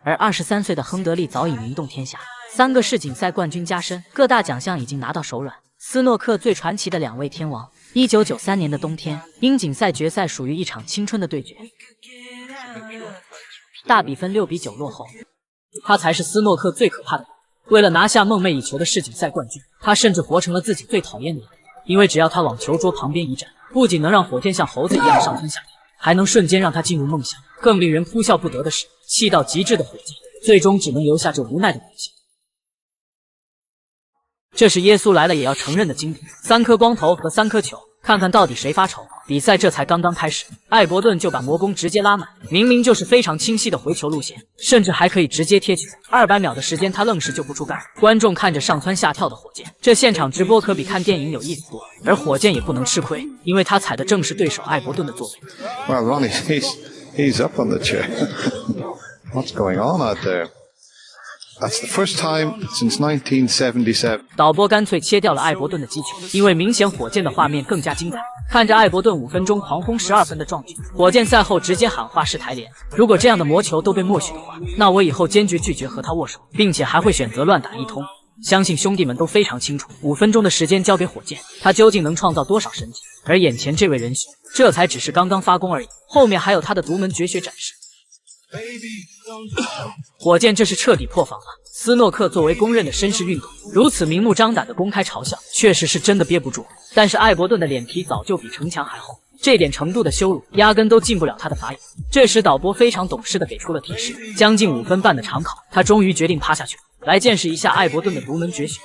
而23岁的亨德利早已名动天下，3个世锦赛冠军加身，各大奖项已经拿到手软。斯诺克最传奇的2位天王，1993年的冬天，英锦赛决赛属于一场青春的对决，大比分6比9落后。他才是斯诺克最可怕的人。为了拿下梦寐以求的世锦赛冠军，他甚至活成了自己最讨厌的人。因为只要他往球桌旁边一站，不仅能让火箭像猴子一样上蹿下跳，还能瞬间让他进入梦乡。更令人哭笑不得的是，气到极致的火箭最终只能留下这无奈的表现。这是耶稣来了也要承认的经典，3颗光头和3颗球，看看到底谁发愁。比赛这才刚刚开始，艾伯顿就把魔弓直接拉满，明明就是非常清晰的回球路线，甚至还可以直接贴球。200秒的时间他愣是就不出杆。观众看着上蹿下跳的火箭，这现场直播可比看电影有意思多。而火箭也不能吃亏，因为他踩的正是对手艾伯顿的座位。Well, Ronnie, he's up on the chair. What's going on out there?That's the first time since 1977. 导播干脆切掉了艾伯顿的击球，因为明显火箭的画面更加精彩。看着艾伯顿5分钟狂轰12分的壮举，火箭赛后直接喊话是台联。如果这样的魔球都被默许的话，那我以后坚决拒绝和他握手，并且还会选择乱打一通。相信兄弟们都非常清楚，5分钟的时间交给火箭，他究竟能创造多少神迹？而眼前这位仁兄，这才只是刚刚发功而已，后面还有他的独门绝学展示。火箭这是彻底破防了。斯诺克作为公认的绅士运动，如此明目张胆的公开嘲笑，确实是真的憋不住。但是艾伯顿的脸皮早就比城墙还厚，这点程度的羞辱压根都进不了他的法眼。这时导播非常懂事的给出了提示，将近5分半的长考，他终于决定趴下去，来见识一下艾伯顿的独门绝学。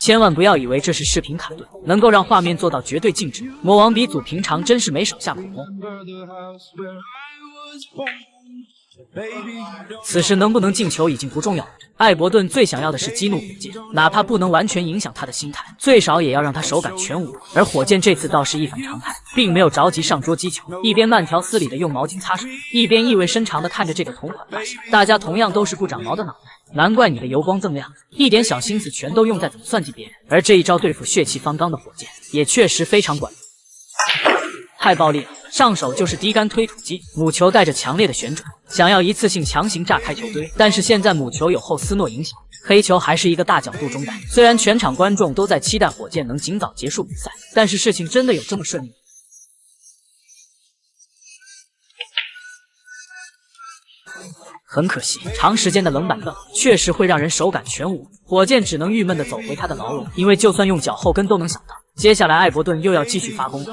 千万不要以为这是视频卡顿，能够让画面做到绝对静止。魔王鼻祖平常真是没少下苦功。此时能不能进球已经不重要了，艾伯顿最想要的是激怒火箭，哪怕不能完全影响他的心态，最少也要让他手感全无。而火箭这次倒是一反常态，并没有着急上桌击球，一边慢条斯理的用毛巾擦手，一边意味深长的看着这个同款发型。大家同样都是不长毛的脑袋，难怪你的油光锃亮，一点小心思全都用在怎么算计别人。而这一招对付血气方刚的火箭，也确实非常管用。太暴力了，上手就是低杆推土机，母球带着强烈的旋转，想要一次性强行炸开球堆。但是现在母球有后斯诺影响，黑球还是一个大角度中带。虽然全场观众都在期待火箭能尽早结束比赛，但是事情真的有这么顺利？很可惜，长时间的冷板凳确实会让人手感全无。火箭只能郁闷地走回他的牢笼，因为就算用脚后跟都能想到，接下来艾伯顿又要继续发功。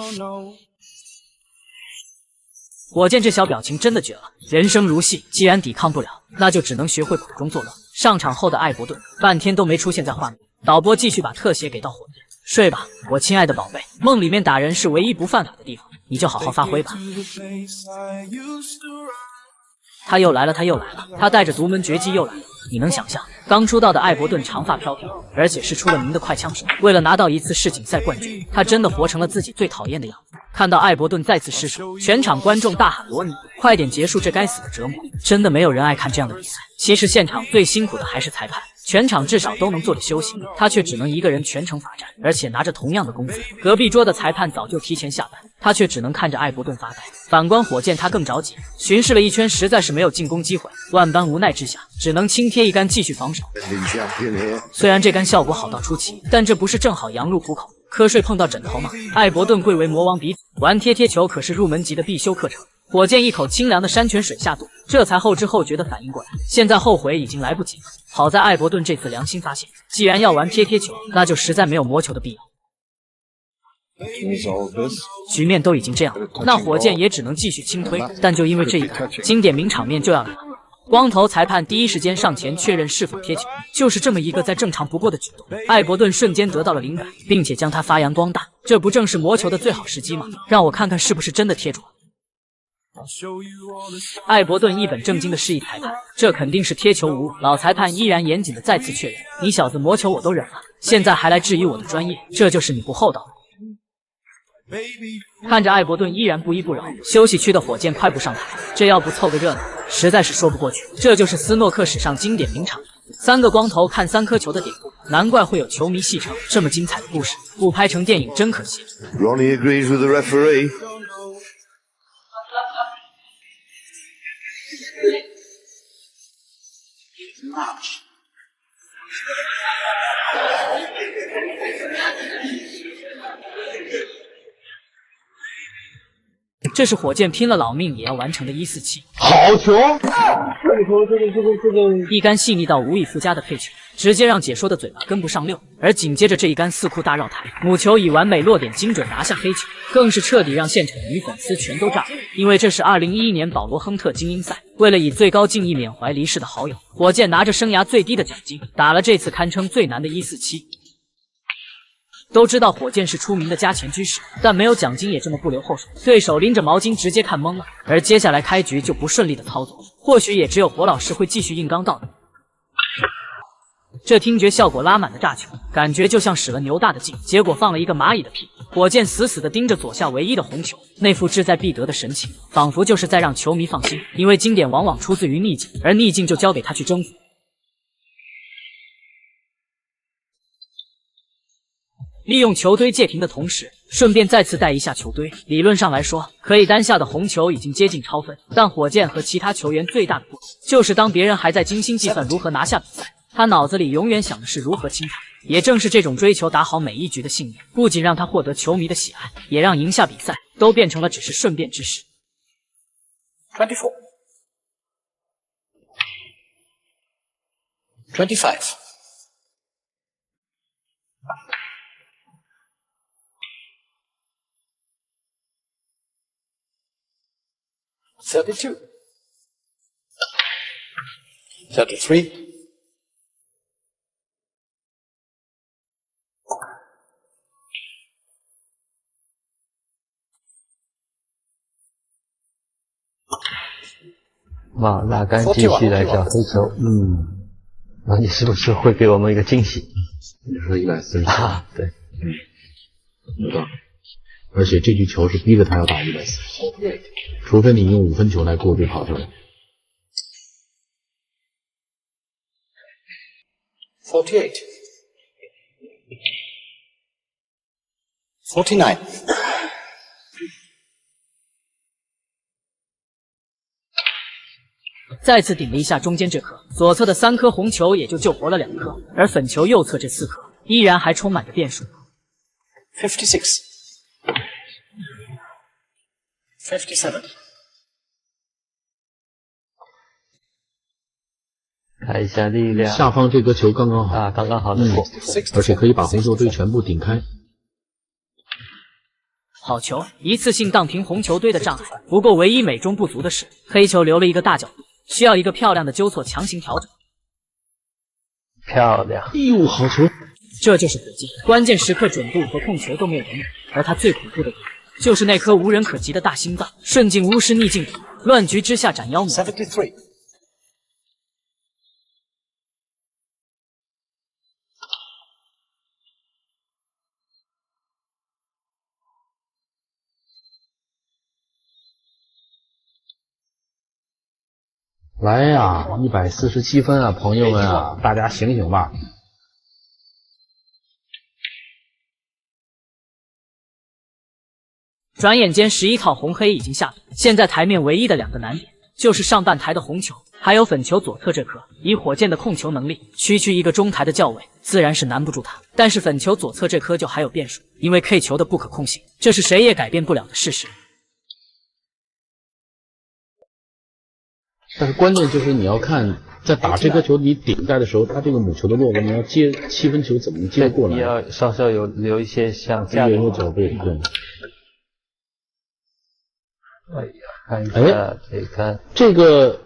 火箭这小表情真的绝了，人生如戏，既然抵抗不了，那就只能学会苦中作乐。上场后的艾伯顿半天都没出现在画面，导播继续把特写给到火箭。睡吧，我亲爱的宝贝，梦里面打人是唯一不犯法的地方，你就好好发挥吧。他又来了，他带着独门绝技又来了。你能想象，刚出道的艾伯顿长发飘飘，而且是出了名的快枪手，为了拿到一次世锦赛冠军，他真的活成了自己最讨厌的样子。看到艾伯顿再次失手，全场观众大喊罗尼，快点结束这该死的折磨！真的没有人爱看这样的比赛。其实现场最辛苦的还是裁判，全场至少都能坐着休息，他却只能一个人全程罚站，而且拿着同样的工资。隔壁桌的裁判早就提前下班，他却只能看着艾伯顿发呆。反观火箭，他更着急，巡视了一圈，实在是没有进攻机会，万般无奈之下，只能轻贴一杆继续防守。虽然这杆效果好到出奇，但这不是正好羊入虎口，瞌睡碰到枕头吗？艾伯顿贵为魔王鼻祖，玩贴贴球可是入门级的必修课程。火箭一口清凉的山泉水下肚，这才后知后觉的反应过来，现在后悔已经来不及了。好在艾伯顿这次良心发现，既然要玩贴贴球，那就实在没有魔球的必要。局面都已经这样了，那火箭也只能继续轻推，但就因为这一杆，经典名场面就要来了。光头裁判第一时间上前确认是否贴球，就是这么一个再正常不过的举动，艾伯顿瞬间得到了灵感，并且将它发扬光大。这不正是魔球的最好时机吗？让我看看是不是真的贴住了。艾伯顿一本正经的示意裁判，这肯定是贴球无误。老裁判依然严谨的再次确认，你小子魔球我都忍了，现在还来质疑我的专业，这就是你不厚道。看着艾伯顿依然不依不饶，休息区的火箭快步上台，这要不凑个热闹，实在是说不过去。这就是斯诺克史上经典名场面，3个光头看3颗球的典故，难怪会有球迷戏称这么精彩的故事，不拍成电影真可惜。Ronnie agrees with the referee. 这是火箭拼了老命也要完成的147，好球！这个一杆细腻到无以复加的配球，直接让解说的嘴巴跟不上溜。而紧接着这一杆四库大绕台，母球以完美落点精准拿下黑球，更是彻底让现场的女粉丝全都炸了。因为这是2011年保罗亨特精英赛，为了以最高敬意缅怀离世的好友，火箭拿着生涯最低的奖金打了这次堪称最难的147。都知道火箭是出名的加钱居士，但没有奖金也这么不留后手，对手拎着毛巾直接看懵了。而接下来开局就不顺利的操作，或许也只有火老师会继续硬刚到底。这听觉效果拉满的炸球，感觉就像使了牛大的劲，结果放了一个蚂蚁的屁。火箭死死地盯着左下唯一的红球，那副志在必得的神情，仿佛就是在让球迷放心，因为经典往往出自于逆境，而逆境就交给他去征服。利用球堆借停的同时，顺便再次带一下球堆。理论上来说，可以单下的红球已经接近超分，但火箭和其他球员最大的不同，就是当别人还在精心计算如何拿下比赛，他脑子里永远想的是如何清场。也正是这种追求打好每一局的信念，不仅让他获得球迷的喜爱，也让赢下比赛都变成了只是顺便之事。24 32 33 哇，拉杆继续来小黑球，那你是不是会给我们一个惊喜？你说140啊，对，有道理。而且这局球是逼着他要打140，除非你用5分球来过渡跑出来。48 49 再次顶了一下中间这颗，左侧的3颗红球也就救活了2颗，而粉球右侧这4颗依然还充满着变数。56 57 看一下力量，下方这颗球刚刚好啊，刚刚好能过，而且可以把红球堆全部顶开。好球，一次性荡平红球堆的障碍。不过唯一美中不足的是，黑球留了一个大角度，需要一个漂亮的纠错强行调整。漂亮！哎呦，好球！这就是火箭，关键时刻准度和控球都没有人而他最恐怖的就是那颗无人可及的大心脏，顺境巫师逆境土，乱局之下斩妖魔。73 来呀，147分啊，朋友们啊，大家醒醒吧！转眼间11套红黑已经下来，现在台面唯一的2个难点就是上半台的红球，还有粉球左侧这颗。以火箭的控球能力，区一个中台的教位自然是难不住他。但是粉球左侧这颗就还有变数，因为 K 球的不可控性，这是谁也改变不了的事实。但是关键就是你要看，在打这颗球你顶盖的时候，它这个母球的落位，你要接7分球怎么接过来？你要稍稍留一些向下的角度，对。哎呀，看一下，可以看这个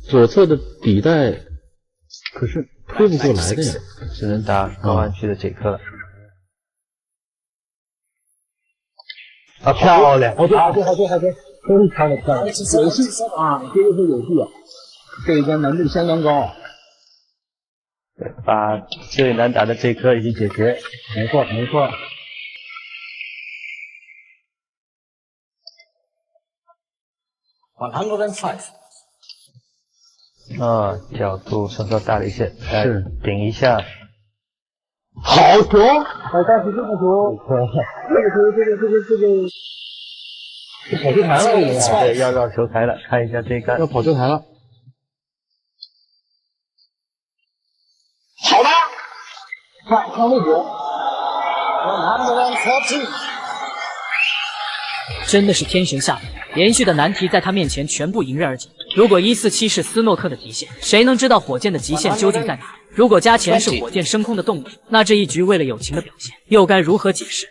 左侧的底带，可是推不过来的呀，只能打高岸区的这颗了。啊，漂亮！好球，非常的漂亮，有戏啊，这就是有戏啊！这一杆难度相当高，对，把最难打的这颗已经解决。没错。105。啊，角度稍稍大了一些，是顶一下。好球！但是这个球，这跑球台了，对，要绕球台了，看一下这杆，要跑球台了。看位置。真的是天神下凡，连续的难题在他面前全部迎刃而解。如果147是斯诺克的极限，谁能知道火箭的极限究竟在哪里？如果加钱是火箭升空的动力，那这一局为了友情的表现又该如何解释？